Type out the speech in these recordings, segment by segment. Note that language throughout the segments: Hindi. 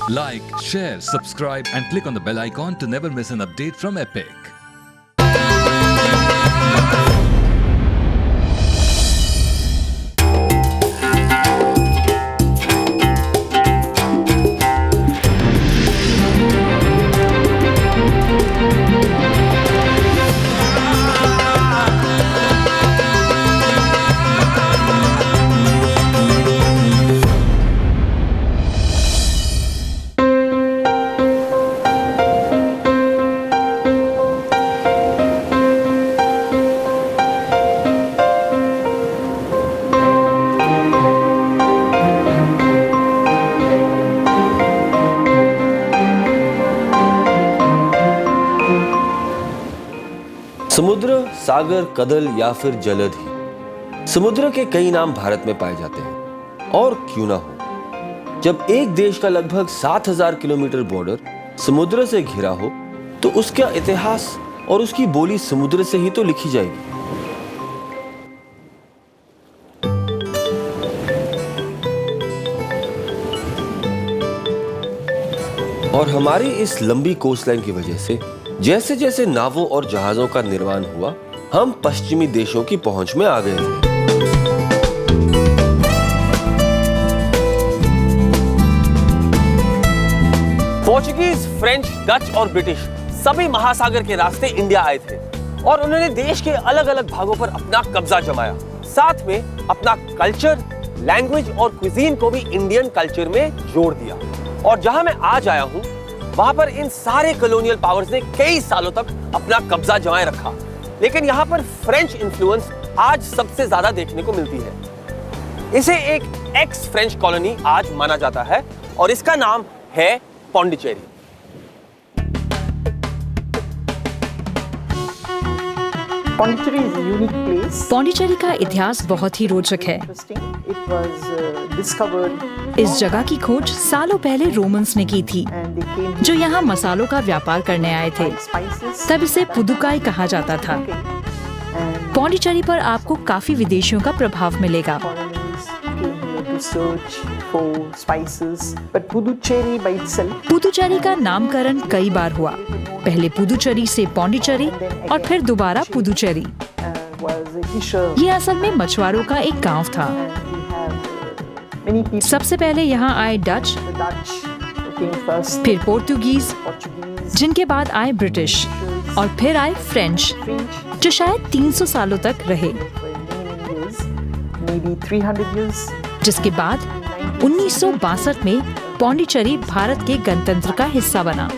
Like, share, subscribe and click on the bell icon to never miss an update from Epic. समुद्र, सागर, कदल या फिर जलधि, समुद्र के कई नाम भारत में पाए जाते हैं। और क्यों ना हो, जब एक देश का लगभग 7000 किलोमीटर बॉर्डर समुद्र से घिरा हो तो उसका इतिहास और उसकी बोली समुद्र से ही तो लिखी जाएगी। और हमारी इस लंबी कोस्टलाइन की वजह से जैसे जैसे नावों और जहाजों का निर्माण हुआ, हम पश्चिमी देशों की पहुंच में आ गए थे। पोर्चुगीज, फ्रेंच, डच और ब्रिटिश सभी महासागर के रास्ते इंडिया आए थे और उन्होंने देश के अलग अलग भागों पर अपना कब्जा जमाया। साथ में अपना कल्चर, लैंग्वेज और क्विजीन को भी इंडियन कल्चर में जोड़ दिया। और जहां मैं आज आया हूं, वहां पर इन सारे कॉलोनियल पावर्स ने कई सालों तक अपना कब्जा जमाए रखा, लेकिन यहां पर फ्रेंच इन्फ्लुएंस आज सबसे ज्यादा देखने को मिलती है। इसे एक एक्स फ्रेंच कॉलोनी आज माना जाता है और इसका नाम है पौंडीचेरी। पौंडीचेरी का इतिहास बहुत ही रोचक है। इस जगह की खोज सालों पहले रोमन्स ने की थी, जो यहाँ मसालों का व्यापार करने आए थे। तब इसे पुदुकाई कहा जाता था। पौंडीचेरी पर आपको काफी विदेशियों का प्रभाव मिलेगा। पुदुचेरी का नामकरण कई बार हुआ, पहले पुदुचेरी से पौंडीचेरी और फिर दोबारा पुदुचेरी। ये असल में मछुआरों का एक गांव था। सबसे पहले यहाँ आए डच, फिर पोर्तुगीज, जिनके बाद आए ब्रिटिश और फिर आए फ्रेंच, जो शायद 300 सालों तक रहे। जिसके बाद 1962 में पौंडीचेरी भारत के गणतंत्र का हिस्सा बना।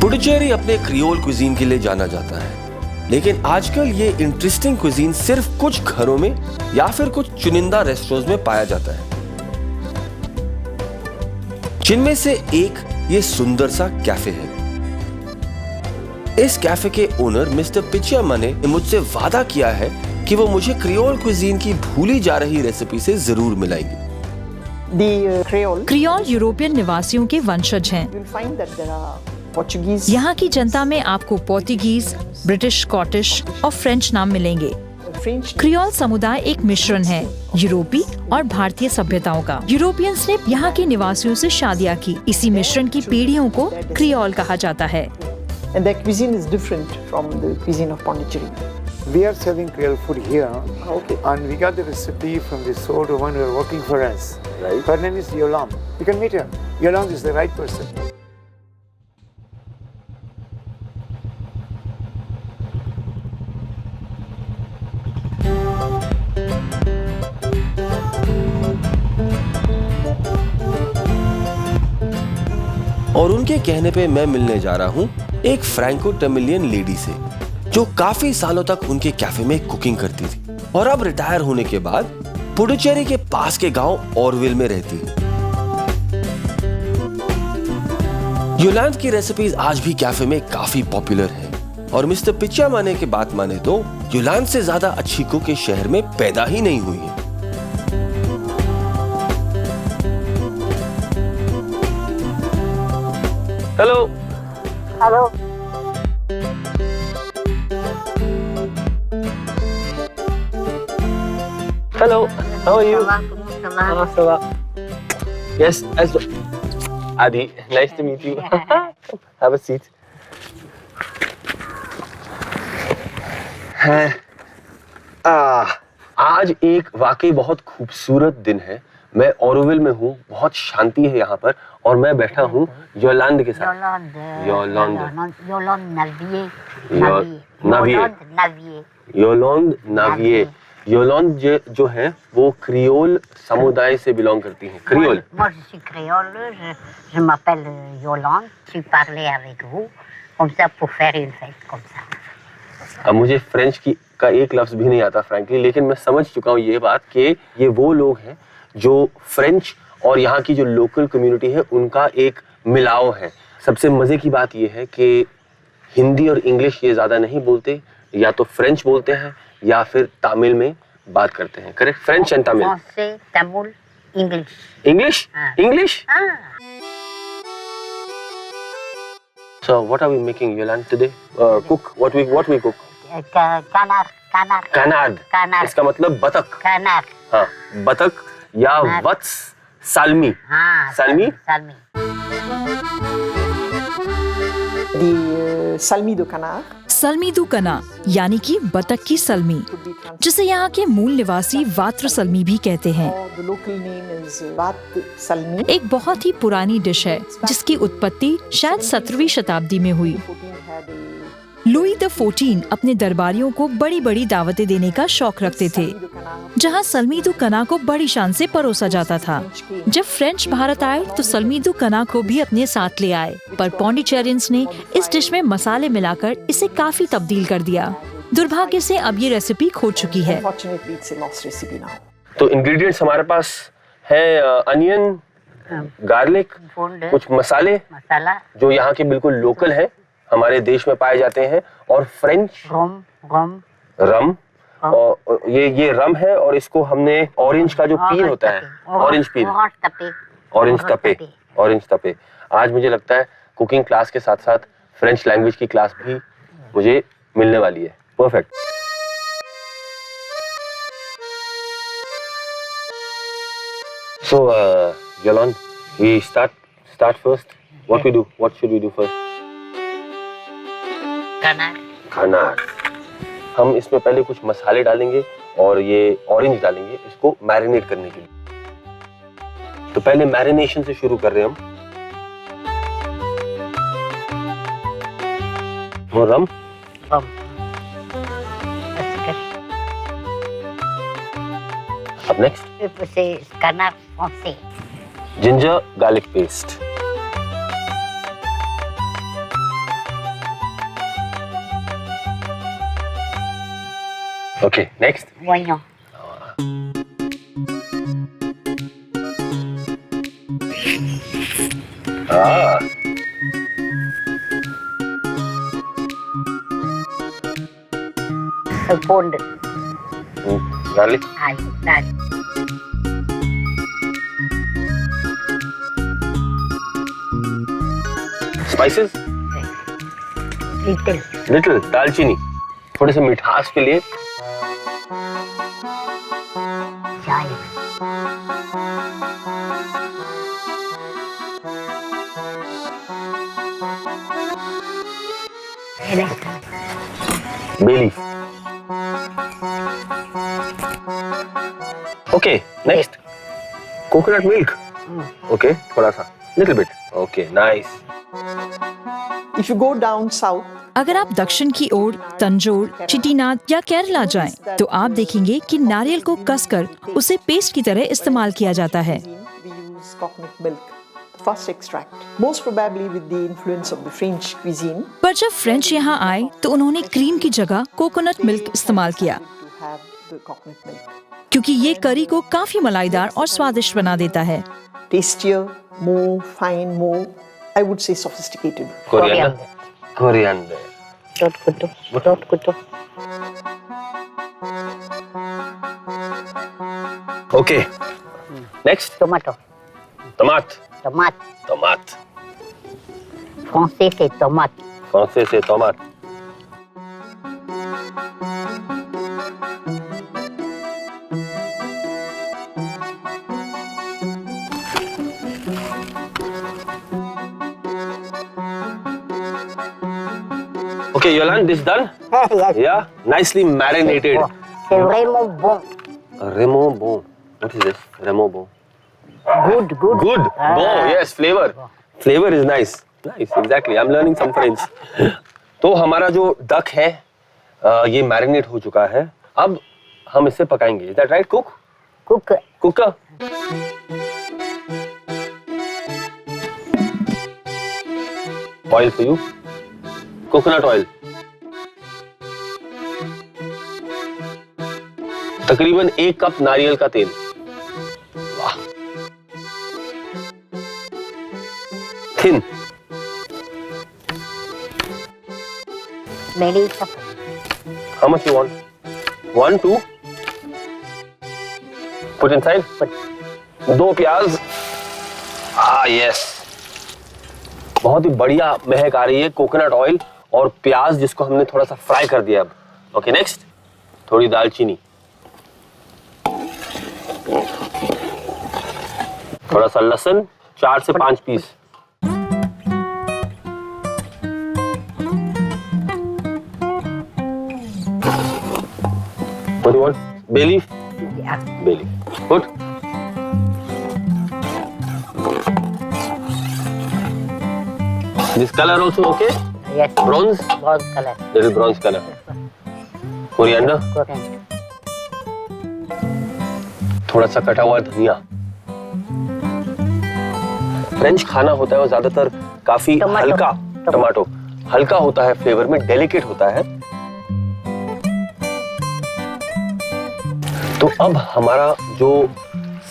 पुडुचेरी अपने क्रियोल क्विजीन के लिए जाना जाता है, लेकिन आजकल ये इंटरेस्टिंग क्विजीन सिर्फ कुछ घरों में या फिर कुछ चुनिंदा रेस्टोरेंट्स में पाया जाता है, जिनमें से एक ये सुंदर सा कैफे है। इस कैफे के ओनर मिस्टर पिचियामा ने मुझसे वादा किया है कि वो मुझे क्रियोल क्विजीन की भूली जा रही रेसिपी से जरूर मिलाएंगे। क्रियोल यूरोपियन निवासियों के वंशज हैं। यहाँ की जनता में आपको पोर्तुगीज, ब्रिटिश, स्कॉटिश और फ्रेंच नाम मिलेंगे। क्रियोल समुदाय एक मिश्रण है यूरोपी और भारतीय सभ्यताओं का। यूरोपियंस ने यहाँ के निवासियों से शादियाँ की। इसी मिश्रण की पीढ़ियों को क्रियोल कहा जाता है। We are selling Creole food here, and we got the recipe from this old woman who are working for us. Right. Her name is Yolam. You can meet her. Yolam is the right person. और उनके कहने पे मैं मिलने जा रहा हूँ एक फ्रैंको तमिलियन लेडी से, जो काफी सालों तक उनके कैफे में कुकिंग करती थी और अब रिटायर होने के बाद पुडुचेरी के पास के गांव ऑरविल में रहती है। योलांद की रेसिपीज आज भी कैफे में काफी पॉपुलर हैं और मिस्टर पिचियामा की बात माने तो योलांद से ज्यादा अच्छी कुक इस शहर में पैदा ही नहीं हुई है। Hello hello hello, how are you? सवा Yes, as Adi, nice to meet you. Have a seat. आज एक वाकई बहुत खूबसूरत दिन है। मैं ओरोविल में हूँ, बहुत शांति है यहाँ पर और मैं बैठा हूँ योलांद के साथ। योलांद नाविये। योलांद जो है वो क्रियोल समुदाय से बिलोंग करती हैं। Creole. Moi je suis créole, je m'appelle Yolande, je suis parlé avec vous comme ça pour faire une fête comme ça. अब मुझे फ्रेंच का एक लफ्ज भी नहीं आता फ्रैंकली, लेकिन मैं समझ चुका हूँ ये बात कि ये वो लोग हैं जो फ्रेंच और यहाँ की जो लोकल कम्युनिटी है उनका एक मिलाव है। सबसे मजे की बात ये है कि हिंदी और इंग्लिश ये ज्यादा नहीं बोलते, या तो फ्रेंच बोलते हैं या फिर तमिल में बात करते हैं। Correct? French and Tamil. Français, Tamoul, English. English? हाँ। English? Ah, So what are we making, Yolande, today? Cook. What we cook? canard. Canard. Canard. इसका मतलब बतख। Canard. हाँ, बतख या Canard. वत्स Salmi. Ah, Salmi? Salmi. Des salmis de canard. सलमी दू कना यानी कि बतख की सलमी, जिसे यहाँ के मूल निवासी वात्र सलमी भी कहते हैं। Or the local name is Vat Salmi. एक बहुत ही पुरानी डिश है जिसकी उत्पत्ति शायद 17वीं शताब्दी में हुई। 14 had a लुई द 14 अपने दरबारियों को बड़ी बड़ी दावतें देने का शौक रखते थे, salmi de canard. जहाँ सलमी दू कना को बड़ी शान से परोसा जाता था। जब फ्रेंच भारत आए तो सलमी दू कना को भी अपने साथ ले आए, पर पौंडीचेरियंस ने इस डिश में मसाले मिलाकर इसे काफी तब्दील कर दिया। दुर्भाग्य से अब ये रेसिपी खो चुकी है। Unfortunately, it's a lost recipe now. तो इंग्रेडिएंट्स हमारे पास है अनियन, गार्लिक, Fond, कुछ मसाले masala, जो यहाँ के बिल्कुल लोकल हैं, हमारे देश में पाए जाते हैं, और फ्रेंच rhum, रम। और ये रम है और इसको हमने ऑरेंज का जो पील होता है, ऑरेंज पील, ऑरेंज तपे। आज मुझे लगता है कुकिंग क्लास के साथ साथ फ्रेंच लैंग्वेज की क्लास भी मुझे मिलने वाली है। Perfect. So, Yolande, we start first. What we do? What should we do first? canard. canard. हम इसमें पहले कुछ मसाले डालेंगे और ये ऑरेंज डालेंगे इसको मैरिनेट करने के लिए। तो पहले मैरिनेशन से शुरू कर रहे हैं हम। वो रम, Rhum. अब next C'est canard français. Ginger garlic paste, okay next Oignon. Fond, garlic, garlic. Spices Little. Little, दालचीनी, थोड़ी सी मिठास के लिए। Chive. Bay leaf, okay next coconut milk, okay थोड़ा सा, little bit, okay nice. If you go down south, अगर आप दक्षिण की ओर तंजोर, चिटीनाद या केरला जाएं, तो आप देखेंगे कि नारियल को कसकर उसे पेस्ट की तरह इस्तेमाल किया जाता है। we use coconut milk, the first extract. Most probably with the influence of the French cuisine, पर जब फ्रेंच यहाँ आए तो उन्होंने क्रीम की जगह कोकोनट मिल्क इस्तेमाल किया, to have the coconut milk. क्योंकि ये करी को काफी मलाईदार और स्वादिष्ट बना देता है। Tastier, more fine, more, I would say sophisticated. Coriander, coriander, Tot kutu. Okay next Tomato. टमाट, Tomat. टमाट, Français, c'est tomate. Français, c'est tomate. Okay, Yolande, this done? Yes. Yeah, nicely marinated. C'est vraiment bon. Remo bon. What is this? Remo bon. Good, good. Good. Bon, yes, flavor. Flavor is nice. Nice, exactly. I'm learning some French. तो हमारा जो डक है ये मैरिनेट हो चुका है. अब हम इसे पकाएंगे. Is that right, cook? Cook. Cooker. Oil for you. Coconut oil. तकरीबन 1 कप नारियल का तेल. वाह. Thin. Very tough. How much you want? 1, 2. Put inside. Put. 2 प्याज. Yes. बहुत ही बढ़िया महक आ रही है कोकोनट ऑयल और प्याज जिसको हमने थोड़ा सा फ्राई कर दिया अब. ओके, नेक्स्ट थोड़ी दालचीनी, थोड़ा सा लहसुन, 4 से 5 piece. What do you want? Bay leaf? Yeah. Bay leaf. Good. This color also okay? Yes. Bronze? Bronze color. Little bronze color. Coriander? Coriander. थोड़ा सा कटा हुआ धनिया. फ्रेंच खाना होता है वो ज्यादातर काफी हल्का, टमाटो हल्का होता है, फ्लेवर में डेलिकेट होता है. तो अब हमारा जो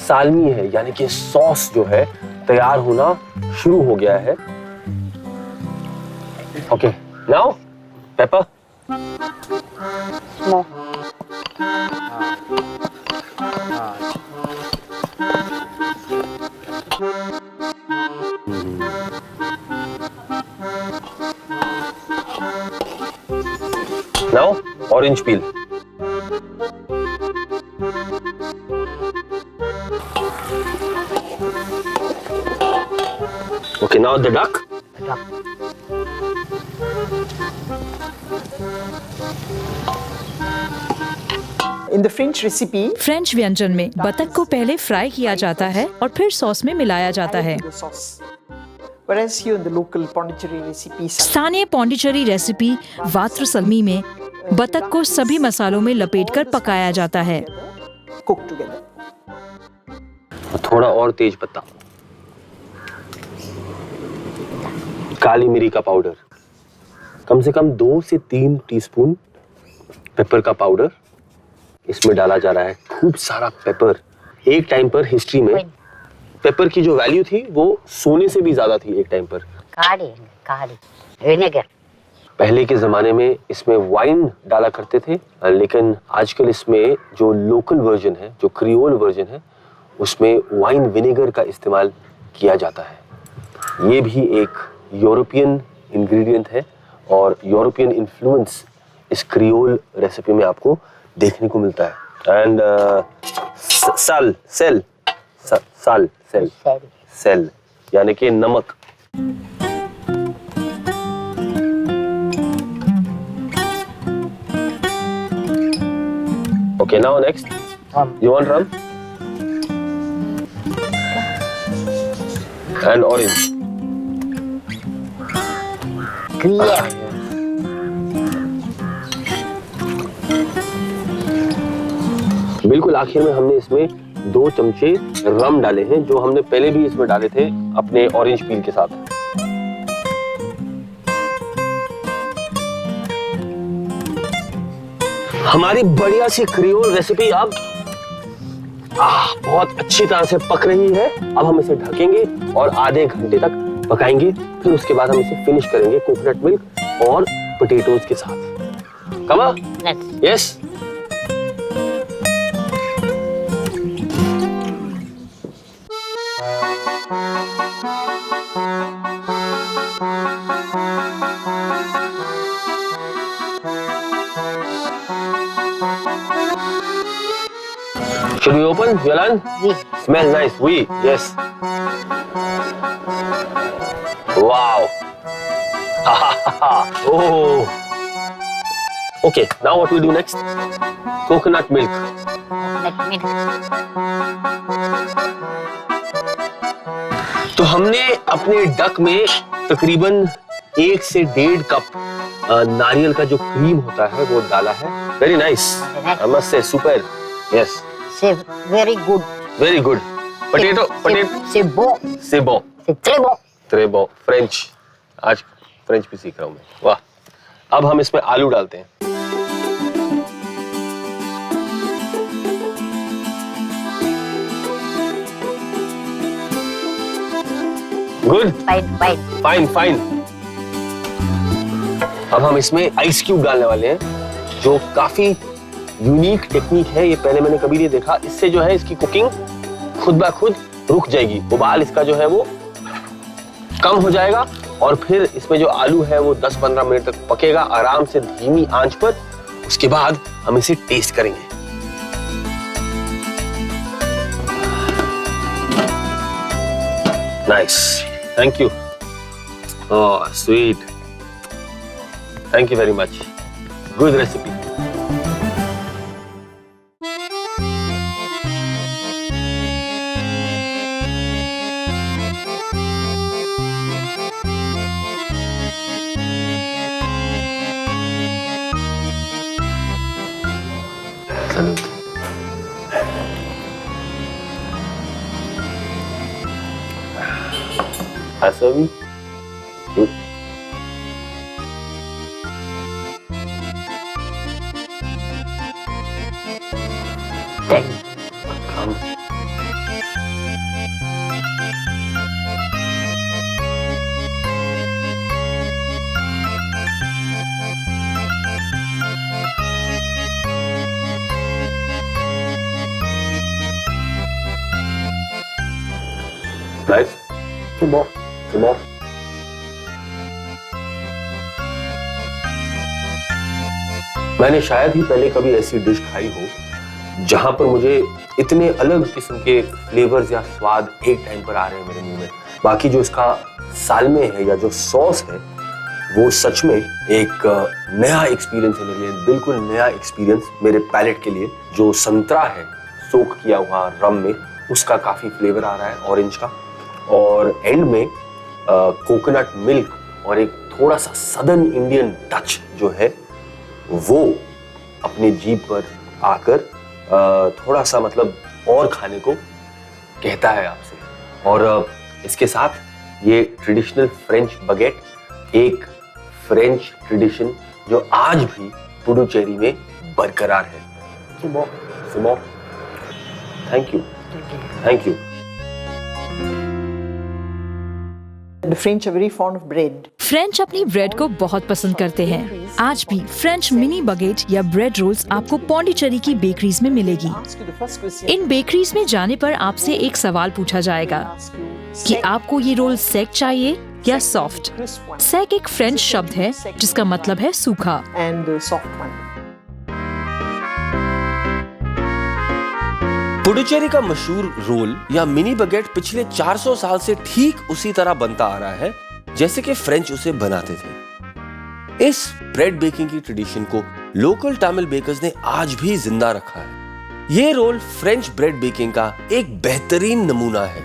सालमी है यानी कि सॉस जो है तैयार होना शुरू हो गया है. Okay, now paper. Small. Now orange peel. Okay, now the duck. In the French recipe, French व्यंजन में बतख को पहले फ्राई किया जाता है और फिर सॉस में मिलाया जाता है. the sauce. Whereas here in the local Pondicherry recipe, स्थानीय पौंडीचेरी रेसिपी वात्र सलमी में बतख को सभी मसालों में लपेटकर पकाया जाता है. cook together. थोड़ा और तेज पत्ता, काली मिरी का पाउडर, कम से कम 2 से 3 टीस्पून पेपर का पाउडर इसमें डाला जा रहा है. खूब सारा पेपर. एक टाइम पर हिस्ट्री में पेपर की जो वैल्यू थी वो सोने से भी ज्यादा थी. एक टाइम पर Curry. Vinegar. पहले के ज़माने में इसमें वाइन डाला करते थे, लेकिन आजकल इसमें जो लोकल वर्जन है, जो क्रियोल वर्जन है, उसमें वाइन विनेगर का इस्तेमाल किया जाता है. ये भी एक यूरोपियन इंग्रेडिएंट है और यूरोपियन इन्फ्लुएंस इस क्रियोल रेसिपी में आपको देखने को मिलता है. एंड सेल यानी कि नमक. Okay, now next. You want rum? And orange. Clear. बिल्कुल आखिर में हमने इसमें 2 चमचे रम डाले हैं, जो हमने पहले भी इसमें डाले थे अपने ऑरेंज पील के साथ. हमारी बढ़िया सी क्रियोल रेसिपी अब बहुत अच्छी तरह से पक रही है. अब हम इसे ढकेंगे और आधे घंटे तक पकाएंगे. फिर उसके बाद हम इसे फिनिश करेंगे कोकोनट मिल्क और पोटैटोज के साथ. कमा? Yes. Should we open, Yolan? Oui. Smell nice. Oui. Yes. Wow. Oh. Okay. Now what we do next? Coconut milk. Coconut milk. तो हमने अपने डक में तकरीबन 1 से 1.5 कप नारियल का जो क्रीम होता है वो डाला है. Very nice. I must say super. Yes. C'est very good. Very good. Potato C'est bon. c'est bon. C'est très bon. très bon. French. आज फ्रेंच भी सीख रहा हूँ मैं. वाह. अब हम इसमें आलू डालते हैं. Good. Fine, fine. Fine fine. अब हम इसमें आइस क्यूब डालने वाले हैं जो काफी यूनिक टेक्निक है. ये पहले मैंने कभी नहीं देखा. इससे जो है इसकी कुकिंग खुद ब खुद रुक जाएगी. उबाल इसका जो है वो कम हो जाएगा और फिर इसमें जो आलू है वो 10-15 मिनट तक पकेगा आराम से धीमी आंच पर. उसके बाद हम इसे टेस्ट करेंगे. Nice. Thank you. Oh sweet. Thank you very much. Good recipe. Awesome. Good. Nice. C'est bon. C'est bon. मैंने शायद ही पहले कभी ऐसी डिश खाई हो जहां पर मुझे इतने अलग किस्म के फ्लेवर्स या स्वाद एक टाइम पर आ रहे हैं मेरे मुंह में. बाकी जो इसका सालमे है या जो सॉस है वो सच में एक नया एक्सपीरियंस है मेरे लिए. बिल्कुल नया एक्सपीरियंस मेरे पैलेट के लिए. जो संतरा है सोक किया हुआ रम में उसका काफी फ्लेवर आ रहा है ऑरेंज का. और एंड में कोकोनट मिल्क और एक थोड़ा सा सदर्न इंडियन टच जो है वो अपनी जीभ पर आकर थोड़ा सा मतलब और खाने को कहता है आपसे. और इसके साथ ये ट्रेडिशनल फ्रेंच बगेट, एक फ्रेंच ट्रेडिशन जो आज भी पुडुचेरी में बरकरार है. सुबह. Thank you. Thank you. The French are very fond of bread. French अपनी ब्रेड को बहुत पसंद करते हैं. आज भी फ्रेंच मिनी बगेट या ब्रेड रोल्स आपको पौंडीचेरी की बेकरीज में मिलेगी. Ask you the first question. In bakeries में जाने पर आपसे एक सवाल पूछा जाएगा Ask you कि sec आपको ये रोल सेक चाहिए या सॉफ्ट. crisp one सेक एक फ्रेंच शब्द है जिसका मतलब है सूखा. and the soft one. Puducherry का मशहूर रोल या मिनी बगेट पिछले 400 साल से ठीक उसी तरह बनता आ रहा है जैसे कि फ्रेंच उसे बनाते थे. इस ब्रेड बेकिंग की ट्रेडिशन को लोकल तमिल बेकर्स ने आज भी जिंदा रखा है. ये रोल फ्रेंच ब्रेड बेकिंग का एक बेहतरीन नमूना है.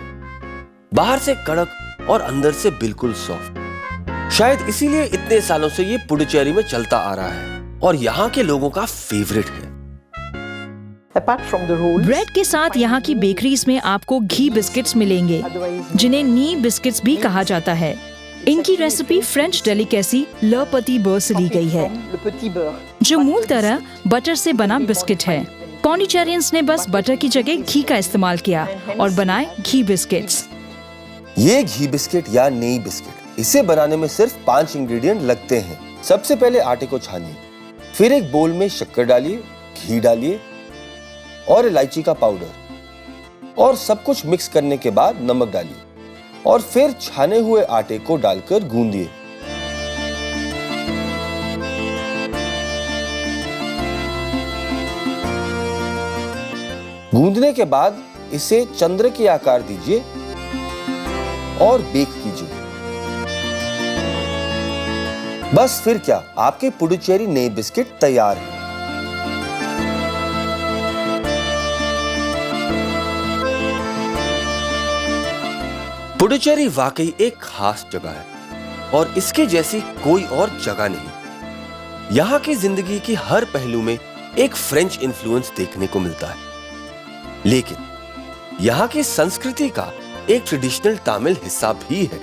बाहर से कड़क और अंदर से बिल्कुल सॉफ्ट. शायद इसीलिए इतने सालों से ये पुडुचेरी में चलता आ रहा है और यहाँ के लोगों का फेवरेट है. Apart from the rolls, bread के साथ यहाँ की बेकरीज में आपको घी बिस्किट्स मिलेंगे जिन्हें नी बिस्किट्स भी कहा जाता है. इनकी रेसिपी फ्रेंच डेलिकेसी ल पती बर से ली गई है le petit beurre. जो मूल तरह बटर से बना बिस्किट है. पौंडीचेरियंस ने बस बटर की जगह घी का इस्तेमाल किया और बनाए घी बिस्किट्स. ये घी बिस्किट या नई बिस्किट, इसे बनाने में सिर्फ 5 इंग्रेडिएंट लगते हैं. सबसे पहले आटे को छानिए, फिर एक बोल में शक्कर डालिए, घी डालिए और इलायची का पाउडर और सब कुछ मिक्स करने के बाद नमक डालिए और फिर छाने हुए आटे को डालकर गूंदिए. गूंदने के बाद इसे चंद्र के आकार दीजिए और बेक कीजिए। बस फिर क्या, आपके पुडुचेरी नई बिस्किट तैयार है। पुडुचेरी वाकई एक खास जगह है और इसके जैसी कोई और जगह नहीं। यहाँ की जिंदगी की हर पहलू में एक फ्रेंच इन्फ्लुएंस देखने को मिलता है, लेकिन यहाँ की संस्कृति का एक ट्रेडिशनल तमिल हिस्सा भी है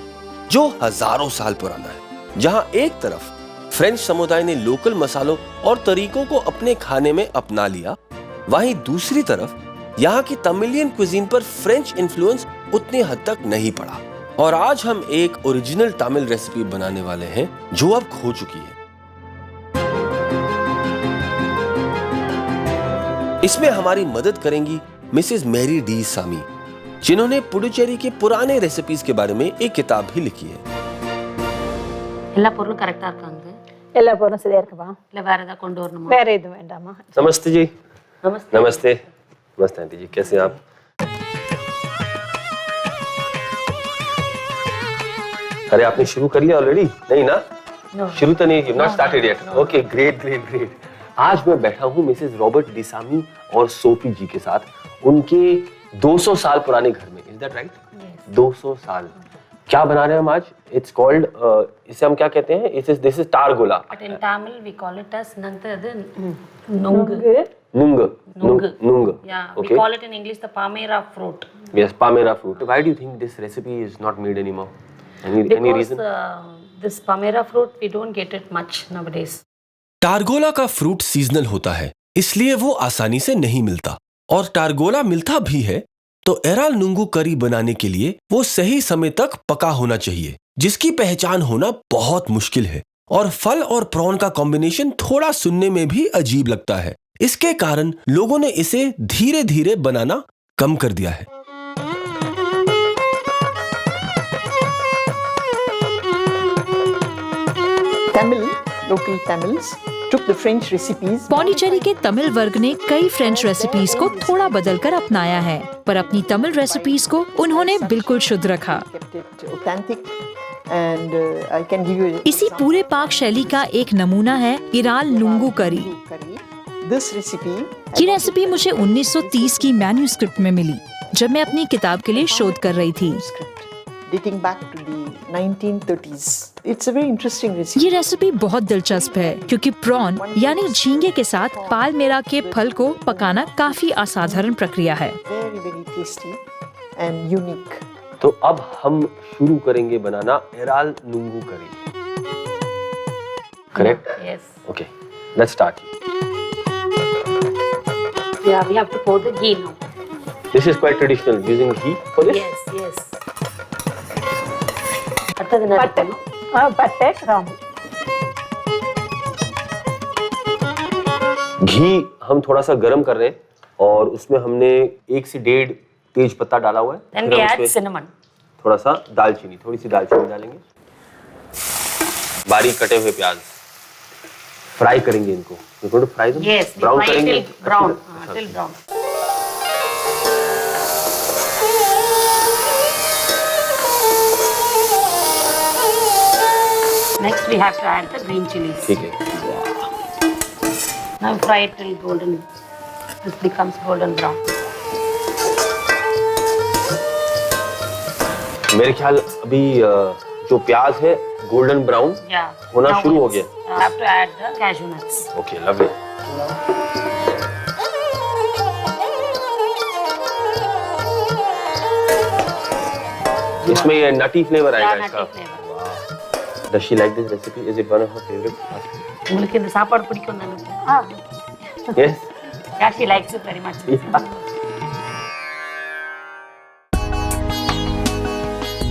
जो हजारों साल पुराना है। जहाँ एक तरफ फ्रेंच समुदाय ने लोकल मसालों और तरीकों को अपने खाने में अपना लिया, वहीं दूसरी तरफ यहाँ की तमिलियन क्विजीन पर फ्रेंच इन्फ्लुएंस उतनी हद तक नहीं पड़ा। और आज हम एक ओरिजिनल तमिल रेसिपी बनाने वाले हैं जो अब खो चुकी है। इसमें हमारी मदद करेंगी मिसेस मैरी डी सामी, जिन्होंने पुडुचेरी के पुराने रेसिपीज के बारे में एक किताब भी लिखी है। எல்லா பொருளும் கரெக்டா இருக்காங்க. எல்லா பொருளும் சரியா இருக்குப்பா. இல்ல வேற ஏதாவது கொண்டு வரணுமா? வேற எதுவும் வேண்டாமா? नमस्ते जी। नमस्ते। नमस्ते। नमस्ते आंटी जी, कैसे हैं आप? अरे आपने शुरू कर लिया ऑलरेडी? नहीं ना? शुरू तो नहीं किया, not started yet. Okay, great great great. आज मैं बैठा हूँ मिसेस रॉबर्ट डिसामी और सोफी जी के साथ उनके 200 साल पुराने घर में। Is that right? 200 साल। क्या बना रहे हैं हम आज? इट्स कॉल्ड, इसे हम क्या कहते हैं? This is tadgola. But in Tamil we call it as nantadu nungu. Nung. Nung. Yeah, Okay. we call it in English the palmera fruit. Yes, palmera fruit. Why do you think this recipe is not made anymore? Any Because reason? This palmera fruit we don't get it much nowadays. टारगोला का फ्रूट सीजनल होता है, इसलिए वो आसानी से नहीं मिलता। और टारगोला मिलता भी है तो एराल नुंगू करी बनाने के लिए वो सही समय तक पका होना चाहिए, जिसकी पहचान होना बहुत मुश्किल है। और फल और प्रॉन का कॉम्बिनेशन थोड़ा सुनने में भी अजीब लगता है। इसके कारण लोगों ने इसे धीरे धीरे बनाना कम कर दिया है। Local Tamils took the French recipes. Pondicherry के तमिल वर्ग ने कई फ्रेंच रेसिपीज को थोड़ा बदलकर अपनाया है, पर अपनी तमिल रेसिपीज को उन्होंने बिल्कुल शुद्ध रखा। Kept it authentic, and I can give you इसी पूरे पाक शैली का एक नमूना है इराल नुंगू करी। curry. This recipe ये रेसिपी मुझे 1930 की मैन्युस्क्रिप्ट में मिली, जब मैं अपनी किताब के लिए शोध कर रही थी। dating back to the 1930s. It's a very interesting recipe. ये रेसिपी बहुत दिलचस्प है क्योंकि प्रॉन यानी झींगे के साथ पालमेरा के फल को पकाना काफी असाधारण प्रक्रिया है। Very very tasty and unique. तो अब हम शुरू करेंगे बनाना एराल नुंगू करी। Correct? Yes. Okay, let's start. Yeah, we have to pour the ghee now. This is quite traditional using ghee for this. Yes, yes. அடுத்தது என்ன இருக்கணும்? பட்டை கிராம்பு. घी हम थोड़ा सा गर्म कर रहे हैं और उसमें हमने 1 से 1.5 तेज पत्ता डाला हुआ है। Then फिर we हम add उसमें cinnamon. थोड़ा सा दालचीनी, थोड़ी सी दालचीनी डालेंगे। बारीक कटे हुए प्याज फ्राई करेंगे इनको। We're going to fry them? Yes, we brown fry करेंगे। till brown. Till brown. Next we have to add the green chilies. ठीक है। Now fry it till golden. This becomes golden brown. मेरे ख्याल अभी जो प्याज है गोल्डन ब्राउन Yeah. होना Now शुरू हो it's- गया। I have to add the cashew nuts. Okay, lovely. इसमें ये नटी फ्लेवर Yeah, आएगा nutty इसका। flavor. Does she like this recipe? Is it one of her favorite? உங்களுக்கு இந்த சாப்பாடு பிடிக்கும் தானே? Yes. Yeah, she likes it very much.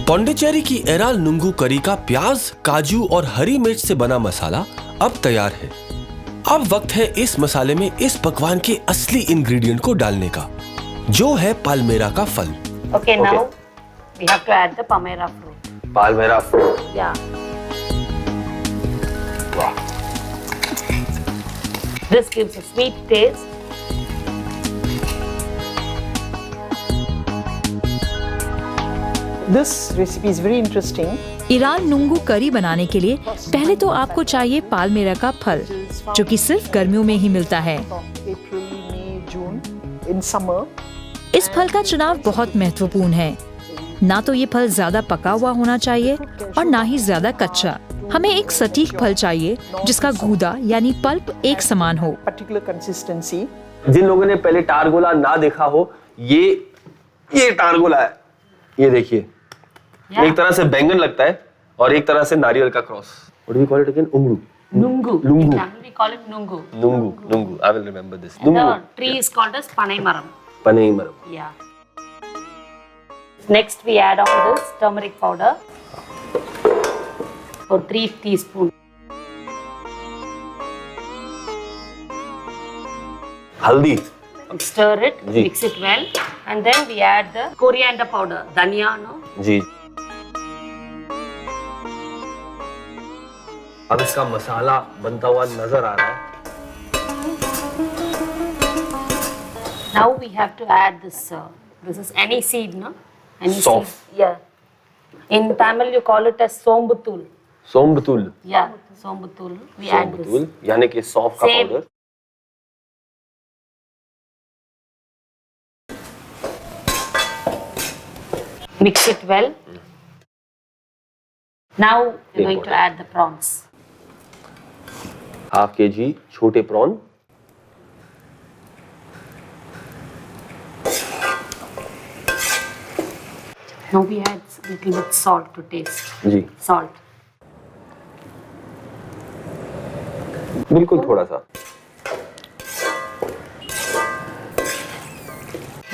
Pondicherry की एराल नुंगू करी का प्याज, काजू और हरी मिर्च से बना मसाला अब तैयार है। अब वक्त है इस मसाले में इस पकवान के असली इंग्रेडिएंट को डालने का, जो है पालमेरा का फल। Okay, now we have to add the palmera fruit. Palmyra fruit. Yeah. This gives a sweet taste. This recipe is very interesting. Eral nungu curry बनाने के लिए पहले तो आपको चाहिए पाल्मेरा का फल, जो कि सिर्फ गर्मियों में ही मिलता है। April, May, June, in summer. इस फल का चुनाव बहुत महत्वपूर्ण है। ना तो ये फल ज्यादा पका हुआ होना चाहिए और ना ही ज्यादा कच्चा। हमें एक सटीक फल चाहिए जिसका गूदा यानी पल्प एक समान हो। Particular consistency. जिन लोगों ने पहले टारगोला ना देखा हो, ये टारगोला है। ये देखिए, एक तरह से बैंगन लगता है और एक तरह से नारियल का cross. What do we call it again? Ungu. Nungu. Lungu. In Tamil we call it nungu. Nungu. I will remember this. And Nungu. the tree is called as panai maram. Panai maram. Yeah. Next we add on this turmeric powder for 3 teaspoons. Haldi. Stir it, जी। mix it well, and then we add the coriander powder, dhania, no? जी। अब इसका मसाला बनता हुआ नजर आ रहा है। Now we have to add this. This is any seed, no? Any Sof. seed. Yeah. In Tamil you call it as sombutul. सोमबतूल। Yeah, sombutul. We add this. सोमबतूल यानी कि सौंफ का Same. Powder. Mix it well. Now we're going to add the prawns. Half kg छोटे prawn. Now we add a little bit salt to taste. जी, Salt. बिल्कुल थोड़ा सा।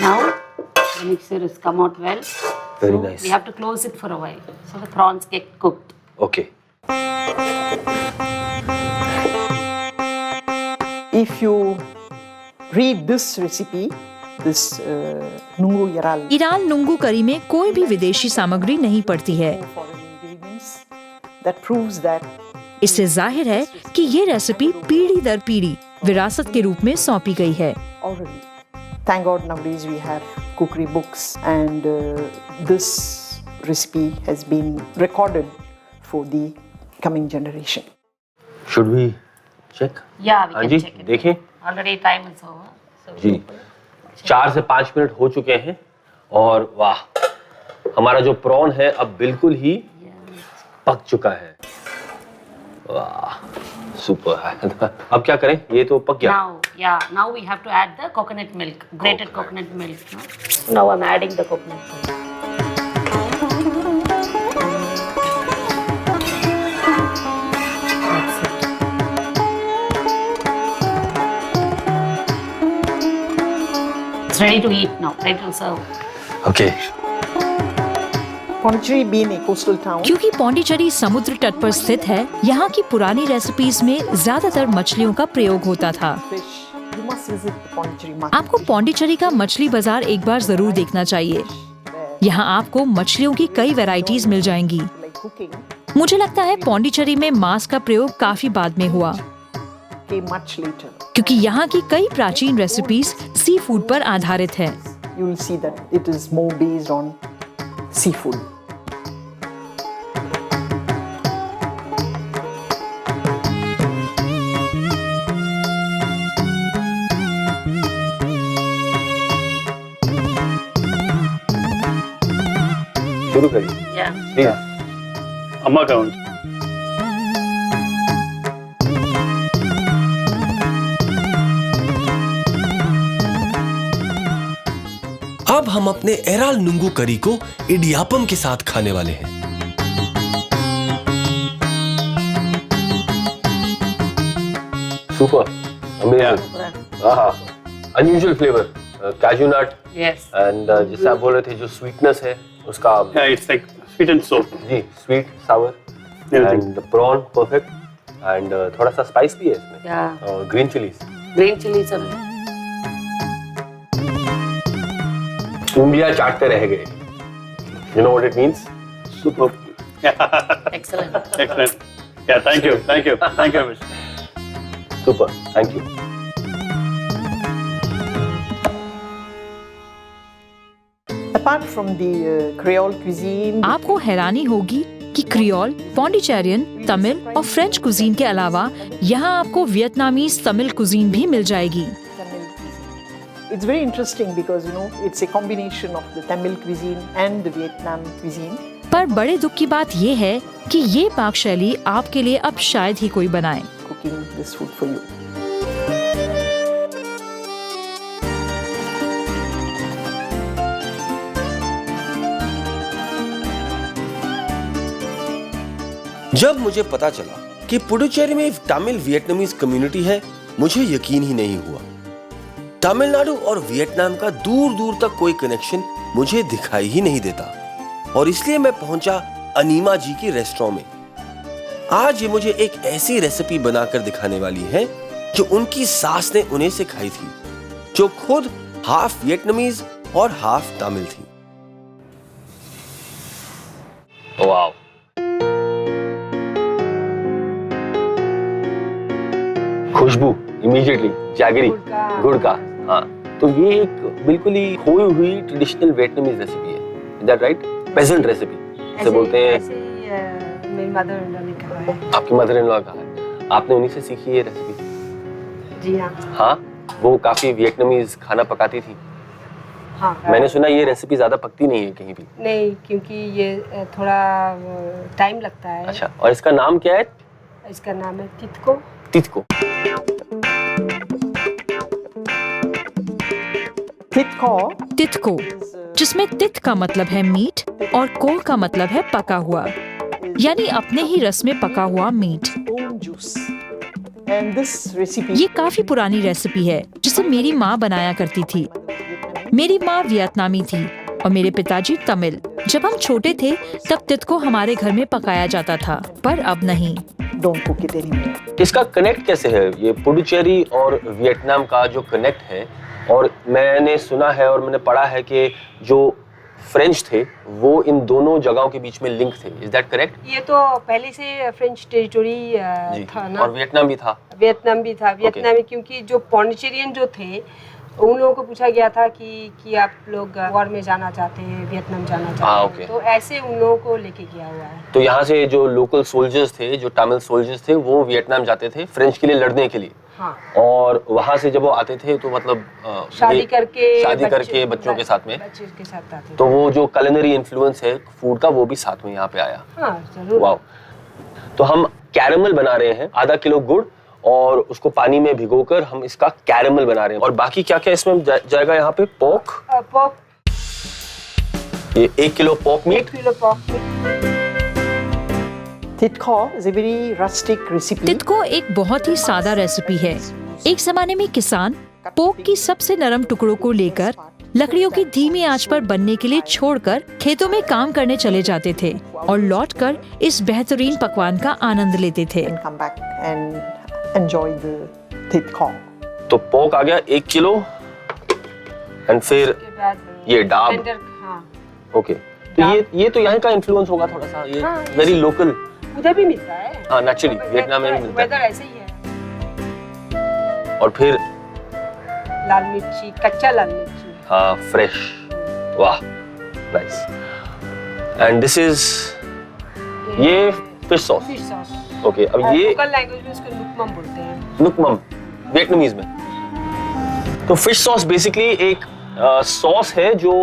Now the mixture has come out well. Very So nice. we have to close it for a while so the prawns get cooked. Okay. If you read this recipe, this nungu yaral, eral nungu curry में कोई भी विदेशी सामग्री नहीं पड़ती है। foreign ingredients, that proves that इससे जाहिर है कि ये रेसिपी पीढ़ी दर पीढ़ी विरासत के रूप में सौंपी गई है। already. Thank God nowadays we have cookery books, and this recipe has been recorded for the coming generation. Should we check? Yeah, we हाँ can जी, check it. देखें। Already time is over. So जी, 4 से 5 मिनट हो चुके हैं और वाह, हमारा जो प्रॉन है अब बिल्कुल ही पक चुका है। वाह, सुपर। अब क्या करें? ये तो पक गया। now we have to add the coconut milk, grated coconut milk. No? Now I'm adding the coconut milk. That's it. It's ready to eat now, ready to serve. Okay. Pondicherry being a coastal town, क्योंकि पौंडीचेरी समुद्र तट पर स्थित है, यहाँ की पुरानी रेसिपीज में ज्यादातर मछलियों का प्रयोग होता था। fish, you must visit the Pondicherry market. आपको पौंडीचेरी का मछली बाजार एक बार जरूर देखना चाहिए। यहाँ आपको मछलियों की कई वैरायटीज मिल जाएंगी। Like cooking मुझे लगता है पौंडीचेरी में मांस का प्रयोग काफी बाद में हुआ, came much later. क्योंकि यहाँ की कई प्राचीन रेसिपीज सी फूड पर आधारित है। You will see that it is more based on seafood. शुरू करिए। Yeah. प्लीज। अम्मा अकाउंट अब हम अपने एराल नुंगू करी को इडियापम के साथ खाने वाले हैं। Super, amazing. हाँ, अनयूजुअल फ्लेवर, काजू नट Yes. एंड जैसे आप बोल रहे थे जो स्वीटनेस है उसका, it's like sweet and soap जी, sweet sour and prawn perfect and थोड़ा सा स्पाइस भी है इसमें। Yeah. और green chillies. Green chilies are उंगलियां चाटते रह गए। You know what it means? Super excellent. Excellent या thank you Super, thank you. A apart from the Creole cuisine, आपको हैरानी होगी कि क्रियोल, पौंडीचेरियन, तमिल और फ्रेंच कुजीन के अलावा यहाँ आपको वियतनामीज तमिल कुजीन भी मिल जाएगी। Tamil cuisine. It's very interesting because it's a combination of the Tamil cuisine and the Vietnam cuisine. पर बड़े दुख की बात ये है कि ये पाक शैली आपके लिए अब शायद ही कोई बनाए। Cooking this food for you. जब मुझे पता चला कि पुडुचेरी में तमिल वियतनामीज कम्युनिटी है, मुझे यकीन ही नहीं हुआ। तमिलनाडु और वियतनाम का दूर दूर तक कोई कनेक्शन मुझे दिखाई ही नहीं देता, और इसलिए मैं पहुंचा अनीमा जी की रेस्टोरेंट में। आज ये मुझे एक ऐसी रेसिपी बनाकर दिखाने वाली है जो उनकी सास ने उन्हें सिखाई थी, जो खुद हाफ वियतनामीज और हाफ तमिल थी। वाव, खुशबू इमीडिएटली जागरी गुड़ का। हाँ, तो ये एक बिल्कुल ही खोई हुई ट्रेडिशनल वियतनामीज रेसिपी है। Is that right? Peasant recipe से बोलते हैं। मेरी मदर इन लॉ ने कहा है। आपकी मदर इन लॉ कहा है, आपने उन्हीं से सीखी ये रेसिपी? जी हाँ। हाँ, वो काफी वियतनामीज खाना पकाती थी। हाँ, मैंने सुना ये रेसिपी ज्यादा पकती नहीं है कहीं भी। नहीं, क्योंकि ये थोड़ा टाइम लगता है। अच्छा, और इसका नाम क्या है? इसका नाम है तितको। तितको। तितको, जिसमें तित का मतलब है मीट और को का मतलब है पका हुआ, यानी अपने ही रस में पका हुआ मीट। ये काफी पुरानी रेसिपी है जिसे मेरी माँ बनाया करती थी। मेरी माँ वियतनामी थी और मेरे पिताजी तमिल। जब हम छोटे थे तब तितको हमारे घर में पकाया जाता था, पर अब नहीं। Don't cook it anymore. इसका कनेक्ट कैसे है, ये पुडुचेरी और वियतनाम का जो कनेक्ट है? और मैंने सुना है और मैंने पढ़ा है कि जो फ्रेंच थे वो इन दोनों जगहों के बीच में लिंक थे। Is that correct? ये तो पहले से फ्रेंच टेरिटोरी था ना। और वियतनाम भी था। वियतनाम भी था। वियतनामी क्योंकि जो पौंडीचेरियन जो थे उन लोगों को पूछा गया था कि आप लोग वॉर में जाना चाहते हैं, वियतनाम जाना चाहते हैं, तो ऐसे उन लोगों को लेके गया हुआ है। तो यहाँ से जो लोकल सोल्जर्स थे, जो तमिल सोल्जर्स थे, वो वियतनाम जाते थे फ्रेंच के लिए लड़ने के लिए। हाँ। और वहाँ से जब वो आते थे तो मतलब शादी करके बच्चों के साथ में आते थे। तो वो जो कलिनरी इन्फ्लुएंस है फूड का, वो भी साथ में यहाँ पे आया। हाँ, जरूर। वाव। तो हम कैरेमल बना रहे हैं, आधा किलो गुड़ और उसको पानी में भिगोकर हम इसका कैरेमल बना रहे हैं। और बाकी क्या क्या इसमें जाएगा यहाँ पे? पोर्क, ये 1 kilo pork meat. Titko is a very rustic recipe. तितको एक बहुत ही सादा रेसिपी है। एक जमाने में किसान पोर्क की सबसे नरम टुकड़ों को लेकर लकड़ियों की धीमी आंच पर बनने के लिए छोड़कर खेतों में काम करने चले जाते थे और लौटकर इस बेहतरीन पकवान का आनंद लेते थे। And come back and enjoy the Titko. तो पोर्क आ गया 1 किलो, एंड फिर ये डाब। ओके, तो ये तो यहाँ का इन्फ्लुएंस होगा थोड़ा सा, ये वेरी लोकल। उधर भी मिलता है। हाँ, नेचुरली वियतनाम में भी मिलता है। वेदर ऐसे ही है। और फिर लाल मिर्ची, कच्चा लाल मिर्ची। हाँ, फ्रेश। वाह, नाइस। एंड दिस इज ये फिश सॉस। ओके, अब ये लोकल लैंग्वेज में इसको नुकमम बोलते हैं। नुकमम वियतनामीज में। तो फिश सॉस बेसिकली एक सॉस है जो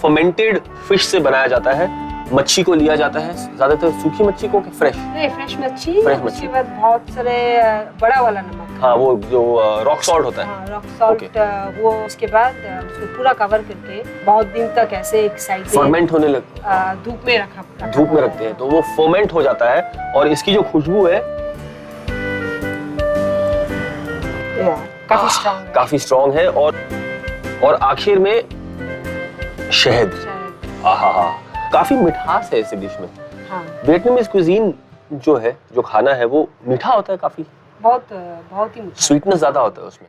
फर्मेंटेड फिश से बनाया जाता है। मच्छी को लिया जाता है, ज्यादातर सूखी मच्छी को, फ्रेश? नहीं, फ्रेश मच्छी। उसके बाद बहुत सारे बड़ा वाला नमक। हाँ, वो जो रॉक सॉल्ट होता है। हाँ, रॉक सॉल्ट। वो उसके बाद उसको पूरा कवर करके बहुत दिन तक ऐसे एक साइड फर्मेंट होने लगता, धूप में रखते हैं, तो वो फर्मेंट हो जाता है। और इसकी जो खुशबू है काफी स्ट्रॉन्ग है। और आखिर में शहद। आहा, काफी मिठास है इस डिश में। हाँ। वियतनामीज कुजीन जो है, जो खाना है, वो मीठा होता है काफी। बहुत ही मीठा। स्वीटनेस ज्यादा होता है उसमें।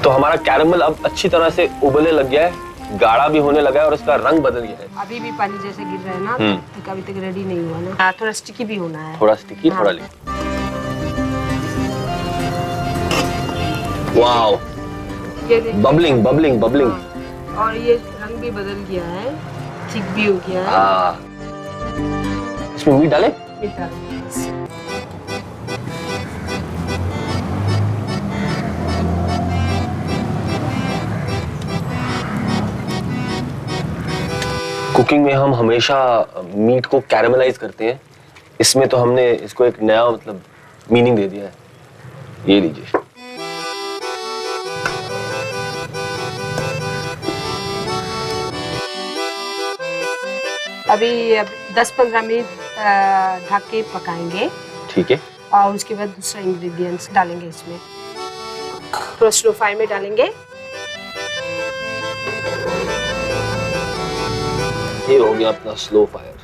तो हमारा कैरेमल अब अच्छी तरह से उबलने लग गया है, गाढ़ा भी होने लगा है और इसका रंग बदल गया है। अभी भी पानी जैसे गिर रहा है ना, तो अभी तक रेडी नहीं हुआ ना। थोड़ा स्टिकी भी होना है। थोड़ा स्टिकी, थोड़ा वाओ, ये देखिए। Bubbling bubbling bubbling. हाँ, और ये रंग भी बदल गया है, थिक भी हो गया है। हाँ, इसमें मीट डाले? मीट डालेंगे। कुकिंग में हम हमेशा मीट को कैरेमलाइज करते हैं, इसमें तो हमने इसको एक नया मतलब मीनिंग दे दिया है। ये लीजिए। अभी 10-15 मिनट ढक के पकाएंगे। ठीक है। और उसके बाद दूसरा इंग्रेडिएंट्स डालेंगे इसमें। थोड़ा स्लो फायर में डालेंगे। ये हो गया अपना स्लो फायर।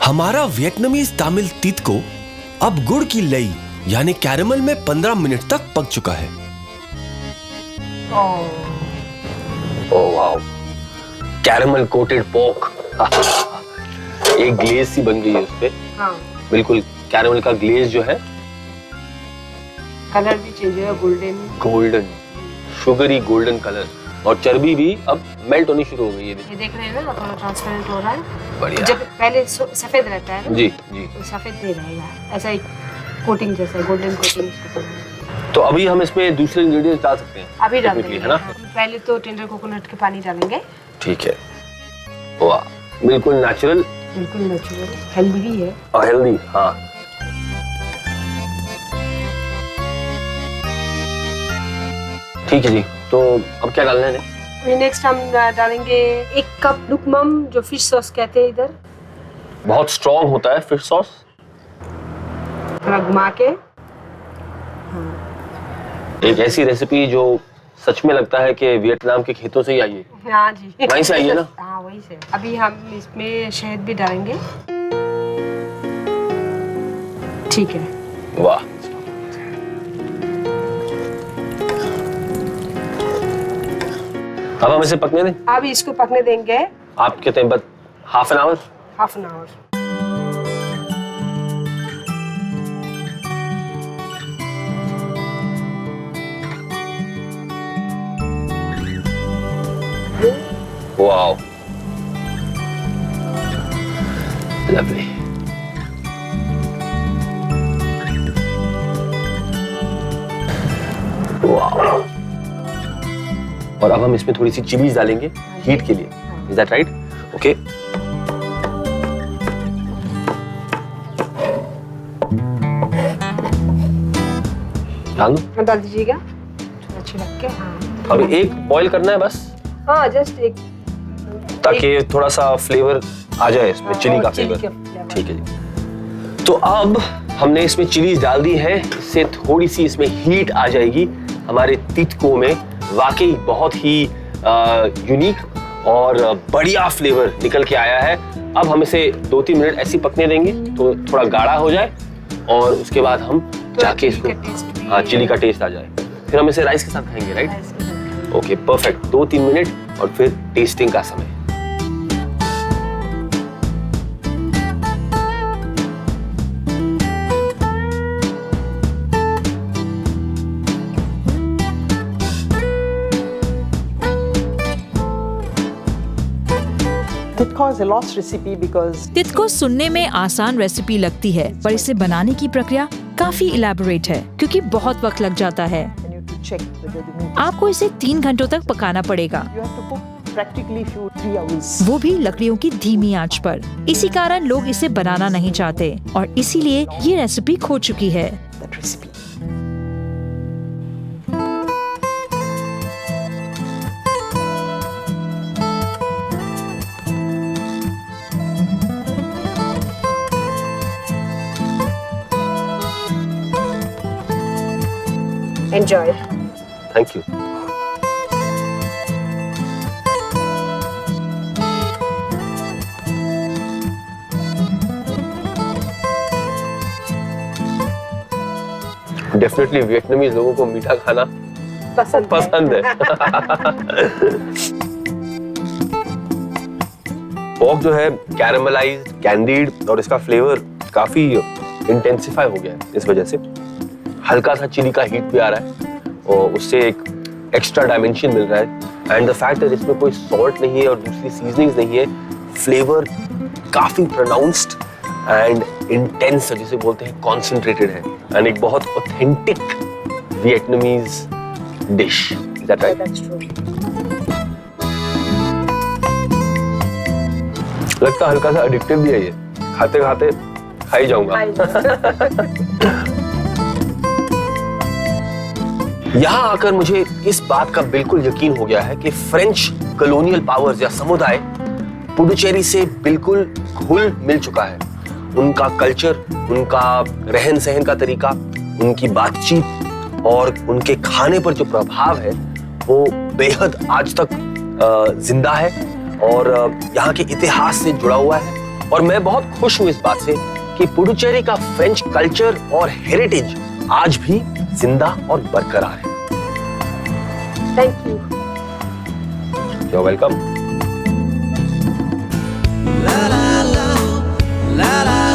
हमारा वियतनामीज तामिल तीत को अब गुड़ की लई यानी कैरेमल में 15 मिनट तक पक चुका है। Oh wow, caramel coated pork. एक ग्लेज सी बन गई है उस पे। हाँ। बिल्कुल कैरेमल का ग्लेज जो है, कलर भी चेंज हुआ, golden golden, sugary golden colour, और चर्बी भी अब मेल्ट होनी शुरू हो गई है। ये देख रहे हैं ना, थोड़ा ट्रांसपेरेंट हो रहा है। बढ़िया। जब पहले सफेद रहता है ना, जी जी, तो सफेद नहीं रहेगा, ऐसा एक कोटिंग जैसा, गोल्डन कोटिंग। तो अभी हम इसमें दूसरे इंग्रेडिएंट्स डाल सकते हैं? अभी डालेंगे, है ना? पहले तो टेंडर कोकोनट के पानी डालेंगे। ठीक है। वाह, बिल्कुल नेचुरल, बिल्कुल नेचुरल, हेल्दी भी है और हेल्दी। हाँ, ठीक है जी। तो अब क्या डालना है? अभी नेक्स्ट हम डालेंगे 1 कप लुकमम, जो फिश सॉस कहते हैं इधर। बहुत स्ट्रॉन्ग होता है फिश सॉस। थोड़ा घुमा के। एक ऐसी रेसिपी जो सच में लगता है कि वियतनाम के खेतों से ही आई है। हाँ जी, वहीं से आई है ना? हाँ, वहीं से। अभी हम इसमें शहद भी डालेंगे। ठीक है। वाह, अब हम इसे पकने दें? अभी इसको पकने देंगे। आप कहते हैं बस half an hour? Half an hour. Wow, lovely. Wow, और अब हम इसमें थोड़ी सी चिलीज डालेंगे हीट के लिए। Is that right? ओके। डाल दीजिएगा, थोड़ा छिड़क के। हाँ, अभी एक बॉईल करना है बस? हाँ, जस्ट एक, ताकि थोड़ा सा फ्लेवर आ जाए इसमें, चिली का फ्लेवर। ठीक है जी। तो अब हमने इसमें चिलीज डाल दी है, इससे थोड़ी सी इसमें हीट आ जाएगी हमारे तितको में। वाकई बहुत ही यूनिक और बढ़िया फ्लेवर निकल के आया है। अब हम इसे 2-3 मिनट ऐसे पकने देंगे तो थोड़ा गाढ़ा हो जाए, और उसके बाद हम जाके इसको, हाँ, चिली का टेस्ट आ जाए। फिर हम इसे राइस के साथ खाएंगे, राइट? Okay, perfect. 2-3 मिनट और फिर टेस्टिंग का समय। Titka is a lost recipe because तितको सुनने में आसान रेसिपी लगती है, पर इसे बनाने की प्रक्रिया काफी इलेबोरेट है, क्योंकि बहुत वक्त लग जाता है। you need to check whether the meat. आपको इसे 3 घंटों तक पकाना पड़ेगा, You have to cook practically for 3 hours. वो भी लकड़ियों की धीमी आंच पर। इसी कारण लोग इसे बनाना नहीं चाहते, और इसीलिए ये रेसिपी खो चुकी है। That recipe. Enjoy. Thank you. Definitely Vietnamese लोगों को मीठा खाना पसंद है। पोर्क जो है कैरेमलाइज्ड, कैंडीड, और इसका फ्लेवर काफी इंटेंसिफाई हो गया है इस वजह से। हल्का सा चिली का हीट भी आ रहा है और उससे एक एक्स्ट्रा डायमेंशन मिल रहा है। एंड द फैक्ट है इसमें कोई सॉल्ट नहीं है और दूसरी सीजनिंग्स नहीं है। फ्लेवर काफी प्रोनाउंस्ड एंड इंटेंस, जिसे बोलते हैं कॉन्सेंट्रेटेड है, एंड एक बहुत authentic Vietnamese dish. Is that right? लगता हल्का सा एडिक्टिव भी है ये, खाते खाते खा ही जाऊंगा। यहां आकर मुझे इस बात का बिल्कुल यकीन हो गया है कि फ्रेंच कॉलोनियल पावर्स या समुदाय पुडुचेरी से बिल्कुल घुल मिल चुका है। उनका कल्चर, उनका रहन सहन का तरीका, उनकी बातचीत और उनके खाने पर जो प्रभाव है वो बेहद आज तक जिंदा है और यहाँ के इतिहास से जुड़ा हुआ है। और मैं बहुत खुश हूँ इस बात से कि पुडुचेरी का फ्रेंच कल्चर और हेरिटेज आज भी जिंदा और बरकरार है। Thank you. You are welcome. La la la, la la